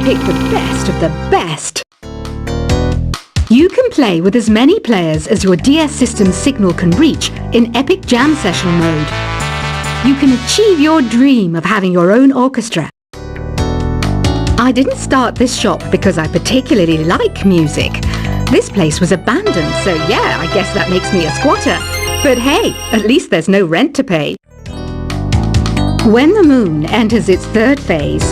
pick the best of the best. You can play with as many players as your DS system's signal can reach in Epic Jam Session mode. You can achieve your dream of having your own orchestra. I didn't start this shop because I particularly like music. This place was abandoned, so yeah, I guess that makes me a squatter. But hey, at least there's no rent to pay. When the moon enters its third phase,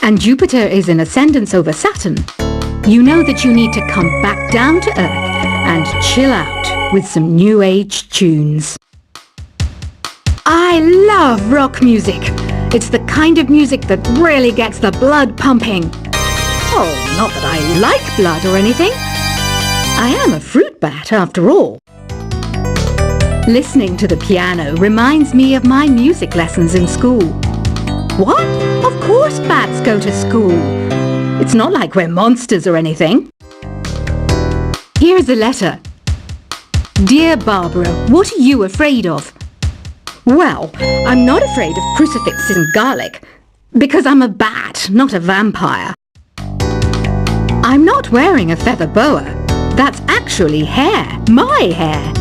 and Jupiter is in ascendance over Saturn, you know that you need to come back down to Earth and chill out with some new age tunes. I love rock music. It's the kind of music that really gets the blood pumping. Oh, not that I like blood or anything. I am a fruit bat after all. Listening to the piano reminds me of my music lessons in school. What? Of course bats go to school. It's not like we're monsters or anything. Here's a letter. Dear Barbara, what are you afraid of? Well, I'm not afraid of crucifixes and garlic, because I'm a bat, not a vampire. I'm not wearing a feather boa. That's actually hair, my hair.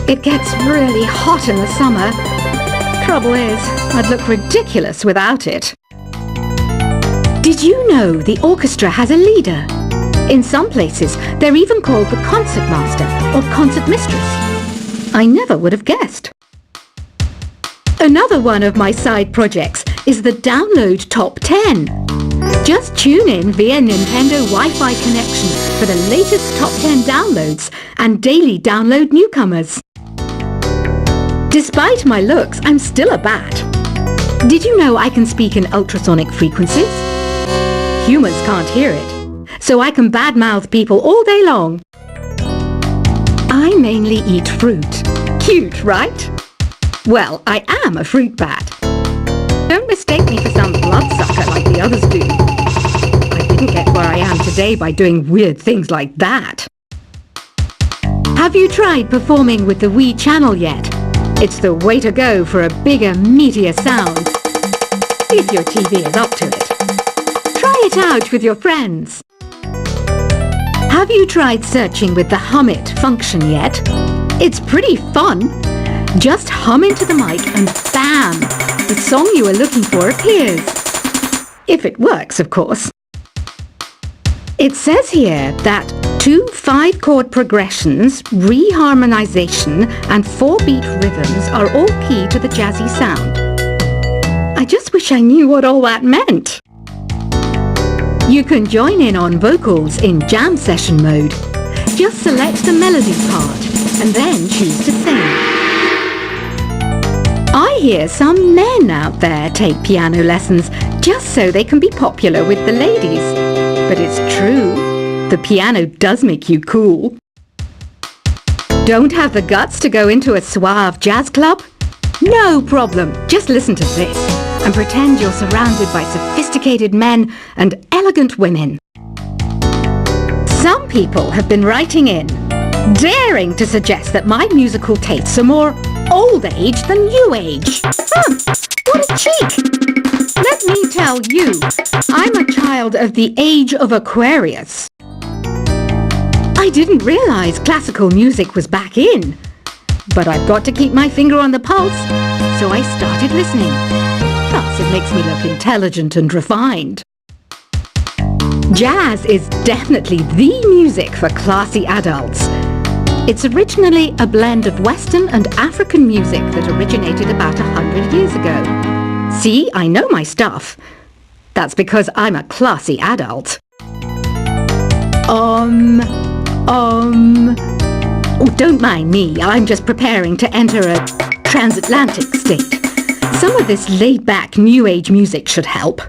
It gets really hot in the summer. Trouble is, I'd look ridiculous without it. Did you know the orchestra has a leader? In some places, they're even called the concertmaster or concert mistress. I never would have guessed. Another one of my side projects is the Download Top 10. Just tune in via Nintendo Wi-Fi connection for the latest Top 10 downloads and daily download newcomers. Despite my looks, I'm still a bat. Did you know I can speak in ultrasonic frequencies? Humans can't hear it, so I can badmouth people all day long. I mainly eat fruit. Cute, right? Well, I am a fruit bat. Don't mistake me for some bloodsucker like the others do. I didn't get where I am today by doing weird things like that. Have you tried performing with the Wii channel yet? It's the way to go for a bigger, meatier sound. If your TV is up to it. Try it out with your friends. Have you tried searching with the Hum It function yet? It's pretty fun. Just hum into the mic and bam! The song you are looking for appears. If it works, of course. It says here that 2 5-chord progressions, reharmonization and 4-beat rhythms are all key to the jazzy sound. I just wish I knew what all that meant. You can join in on vocals in jam session mode. Just select the melody part and then choose to sing. I hear some men out there take piano lessons just so they can be popular with the ladies. But it's true, the piano does make you cool. Don't have the guts to go into a suave jazz club? No problem, just listen to this and pretend you're surrounded by sophisticated men and elegant women. Some people have been writing in, daring to suggest that my musical tastes are more old age than new age. What a cheek! Let me tell you, I'm a child of the age of Aquarius. I didn't realize classical music was back in, but I've got to keep my finger on the pulse, so I started listening. Plus, it makes me look intelligent and refined. Jazz is definitely the music for classy adults. It's originally a blend of Western and African music that originated about 100 years ago. See, I know my stuff. That's because I'm a classy adult. Oh, don't mind me. I'm just preparing to enter a transatlantic state. Some of this laid-back New Age music should help.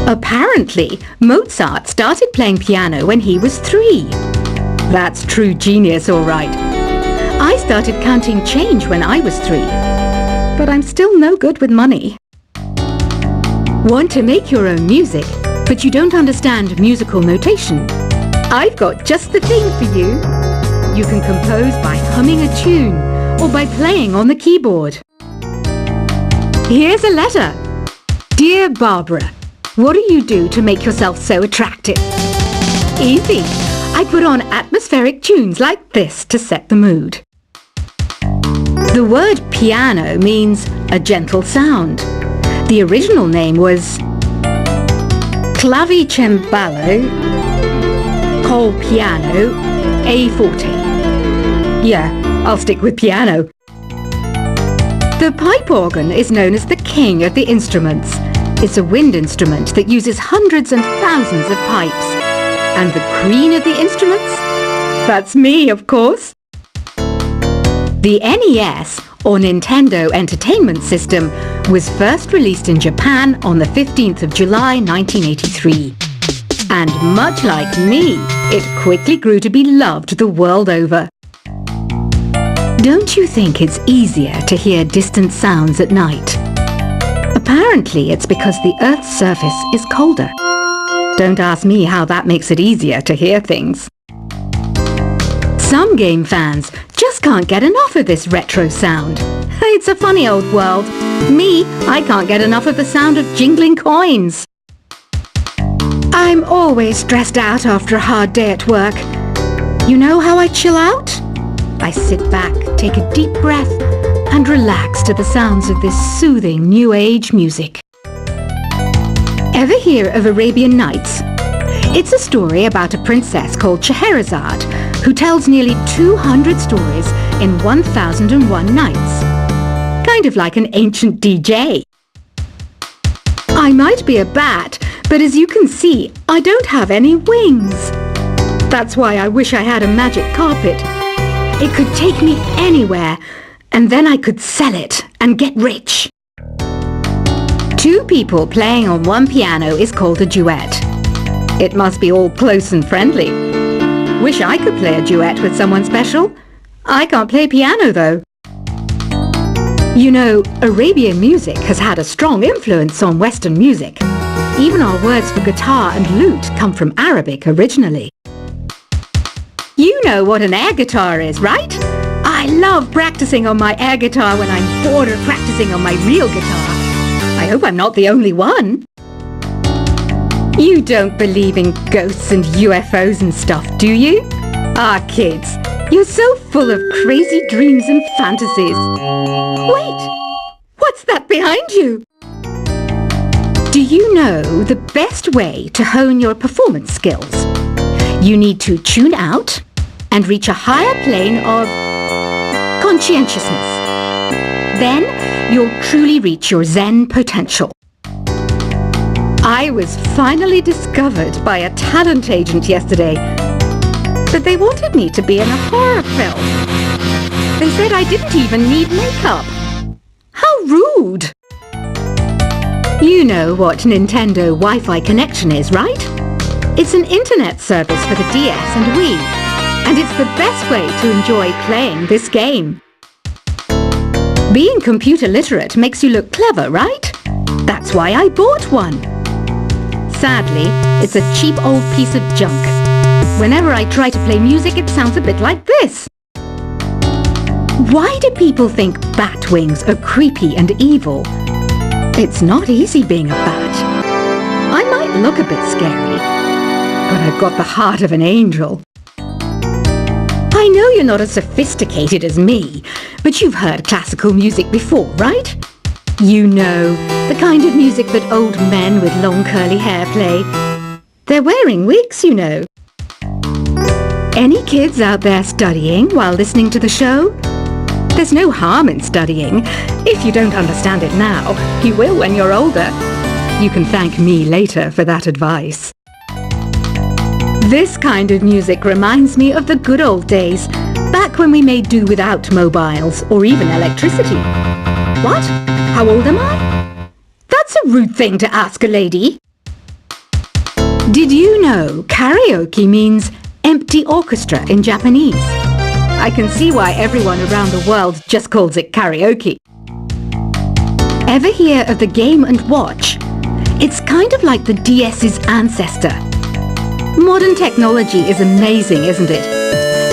Apparently, Mozart started playing piano when he was 3. That's true genius, all right. I started counting change when I was 3, but I'm still no good with money. Want to make your own music, but you don't understand musical notation? I've got just the thing for you. You can compose by humming a tune or by playing on the keyboard. Here's a letter. Dear Barbara, What do you do to make yourself so attractive? Easy. I put on atmospheric tunes like this to set the mood. The word piano means a gentle sound. The original name was clavicembalo col piano a forte. Yeah, I'll stick with piano. The pipe organ is known as the king of the instruments. It's a wind instrument that uses hundreds and thousands of pipes. And the queen of the instruments? That's me, of course. The NES, or Nintendo Entertainment System, was first released in Japan on the 15th of July 1983. And much like me, it quickly grew to be loved the world over. Don't you think it's easier to hear distant sounds at night? Apparently it's because the Earth's surface is colder. Don't ask me how that makes it easier to hear things. Some game fans just can't get enough of this retro sound. It's a funny old world. Me, I can't get enough of the sound of jingling coins. I'm always stressed out after a hard day at work. You know how I chill out? I sit back, take a deep breath, and relax to the sounds of this soothing New Age music. Ever hear of Arabian Nights? It's a story about a princess called Scheherazade, who tells nearly 200 stories in 1001 nights. Kind of like an ancient DJ. I might be a bat, but as you can see, I don't have any wings. That's why I wish I had a magic carpet. It could take me anywhere, and then I could sell it and get rich. Two people playing on one piano is called a duet. It must be all close and friendly. Wish I could play a duet with someone special. I can't play piano though. You know, Arabian music has had a strong influence on Western music. Even our words for guitar and lute come from Arabic originally. You know what an air guitar is, right? I love practicing on my air guitar when I'm bored of practicing on my real guitar. I hope I'm not the only one. You don't believe in ghosts and UFOs and stuff, do you? Ah, kids, you're so full of crazy dreams and fantasies. Wait, what's that behind you? Do you know the best way to hone your performance skills? You need to tune out and reach a higher plane of conscientiousness. Then you'll truly reach your Zen potential. I was finally discovered by a talent agent yesterday, but they wanted me to be in a horror film. They said I didn't even need makeup. How rude! You know what Nintendo Wi-Fi connection is, right? It's an internet service for the DS and Wii, and it's the best way to enjoy playing this game. Being computer literate makes you look clever, right? That's why I bought one. Sadly, it's a cheap old piece of junk. Whenever I try to play music, it sounds a bit like this. Why do people think bat wings are creepy and evil? It's not easy being a bat. I might look a bit scary, but I've got the heart of an angel. I know you're not as sophisticated as me, but you've heard classical music before, right? You know, the kind of music that old men with long curly hair play. They're wearing wigs, you know. Any kids out there studying while listening to the show? There's no harm in studying. If you don't understand it now, you will when you're older. You can thank me later for that advice. This kind of music reminds me of the good old days, back when we made do without mobiles or even electricity. What? How old am I? That's a rude thing to ask a lady. Did you know karaoke means empty orchestra in Japanese? I can see why everyone around the world just calls it karaoke. Ever hear of the Game & Watch? It's kind of like the DS's ancestor. Modern technology is amazing, isn't it?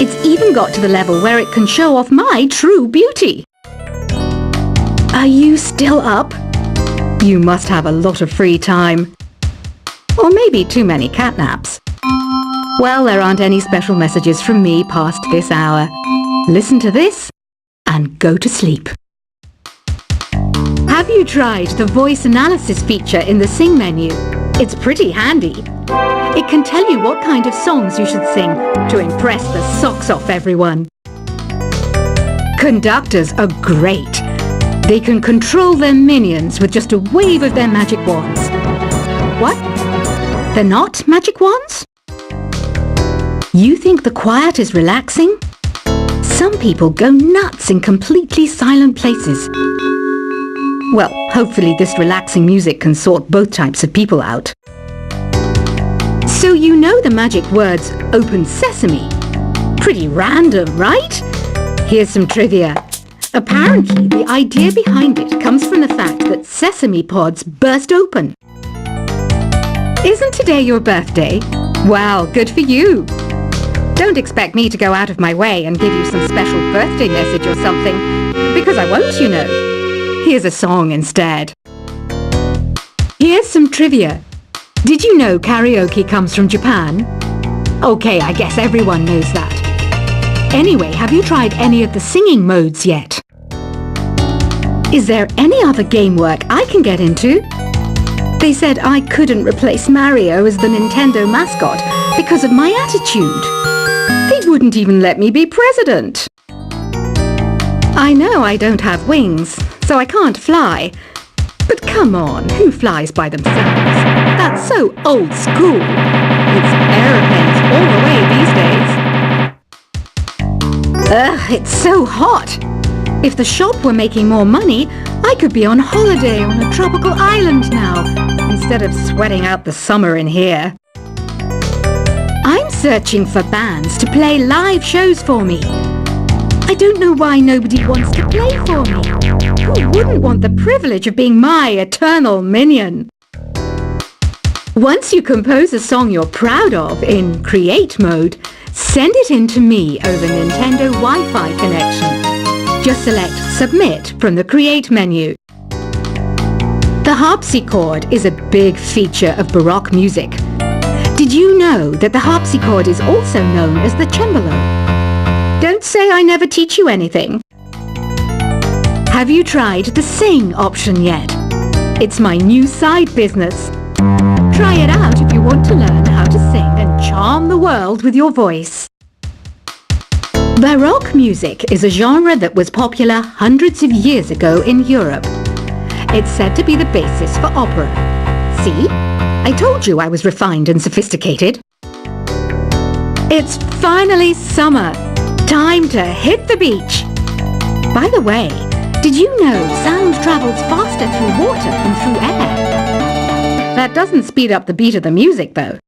It's even got to the level where it can show off my true beauty. Are you still up? You must have a lot of free time. Or maybe too many catnaps. Well, there aren't any special messages from me past this hour. Listen to this and go to sleep. Have you tried the voice analysis feature in the Sing menu? It's pretty handy. It can tell you what kind of songs you should sing to impress the socks off everyone. Conductors are great. They can control their minions with just a wave of their magic wands. What? They're not magic wands? You think the quiet is relaxing? Some people go nuts in completely silent places. Well, hopefully this relaxing music can sort both types of people out. So you know the magic words "Open Sesame"? Pretty random, right? Here's some trivia. Apparently, the idea behind it comes from the fact that sesame pods burst open. Isn't today your birthday? Well, good for you. Don't expect me to go out of my way and give you some special birthday message or something, because I won't, you know. Here's a song instead. Here's some trivia. Did you know karaoke comes from Japan? Okay, I guess everyone knows that. Anyway, have you tried any of the singing modes yet? Is there any other game work I can get into? They said I couldn't replace Mario as the Nintendo mascot because of my attitude. They wouldn't even let me be president. I know I don't have wings, so I can't fly. But come on, who flies by themselves? That's so old school. It's aeroplanes all the way these days. Ugh, it's so hot. If the shop were making more money, I could be on holiday on a tropical island now, instead of sweating out the summer in here. I'm searching for bands to play live shows for me. I don't know why nobody wants to play for me. Who wouldn't want the privilege of being my eternal minion? Once you compose a song you're proud of in Create mode, send it in to me over Nintendo Wi-Fi connection. Just select Submit from the Create menu. The harpsichord is a big feature of Baroque music. Did you know that the harpsichord is also known as the cembalo? Don't say I never teach you anything. Have you tried the Sing option yet? It's my new side business. Try it out if you want to learn how to sing and charm the world with your voice. Baroque music is a genre that was popular hundreds of years ago in Europe. It's said to be the basis for opera. See? I told you I was refined and sophisticated. It's finally summer. Time to hit the beach. By the way, did you know sound travels faster through water than through air? That doesn't speed up the beat of the music, though.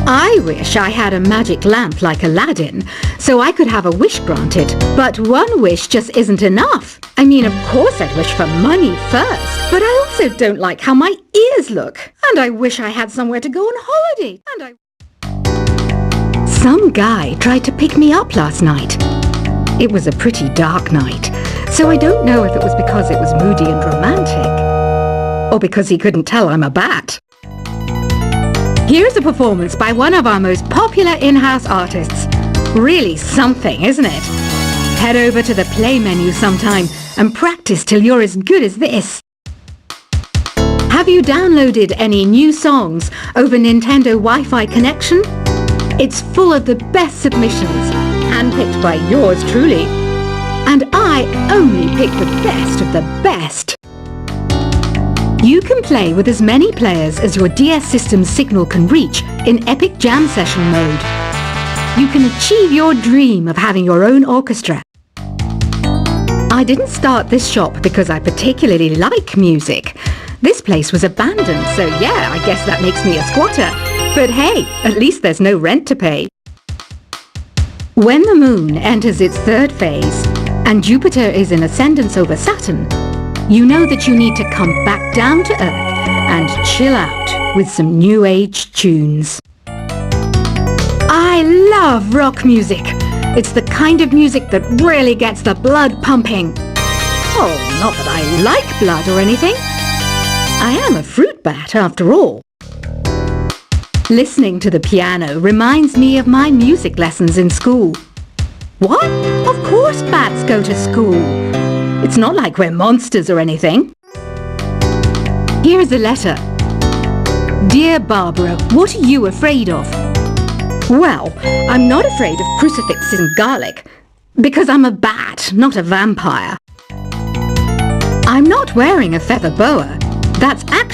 I wish I had a magic lamp like Aladdin, so I could have a wish granted. But one wish just isn't enough. I mean, of course I'd wish for money first, but I also don't like how my ears look. And I wish I had somewhere to go on holiday. Some guy tried to pick me up last night. It was a pretty dark night, so I don't know if it was because it was moody and romantic, or because he couldn't tell I'm a bat. Here's a performance by one of our most popular in-house artists. Really something, isn't it? Head over to the play menu sometime and practice till you're as good as this. Have you downloaded any new songs over Nintendo Wi-Fi connection? It's full of the best submissions, handpicked by yours truly. And I only pick the best of the best. You can play with as many players as your DS system's signal can reach in Epic Jam Session mode. You can achieve your dream of having your own orchestra. I didn't start this shop because I particularly like music. This place was abandoned, so yeah, I guess that makes me a squatter. But hey, at least there's no rent to pay. When the moon enters its third phase and Jupiter is in ascendance over Saturn, you know that you need to come back down to Earth and chill out with some new age tunes. I love rock music. It's the kind of music that really gets the blood pumping. Oh, not that I like blood or anything. I am a fruit bat after all. Listening to the piano reminds me of my music lessons in school. What? Of course bats go to school. It's not like we're monsters or anything. Here is a letter. Dear Barbara, what are you afraid of? Well, I'm not afraid of crucifixes and garlic, because I'm a bat, not a vampire. I'm not wearing a feather boa. That's actually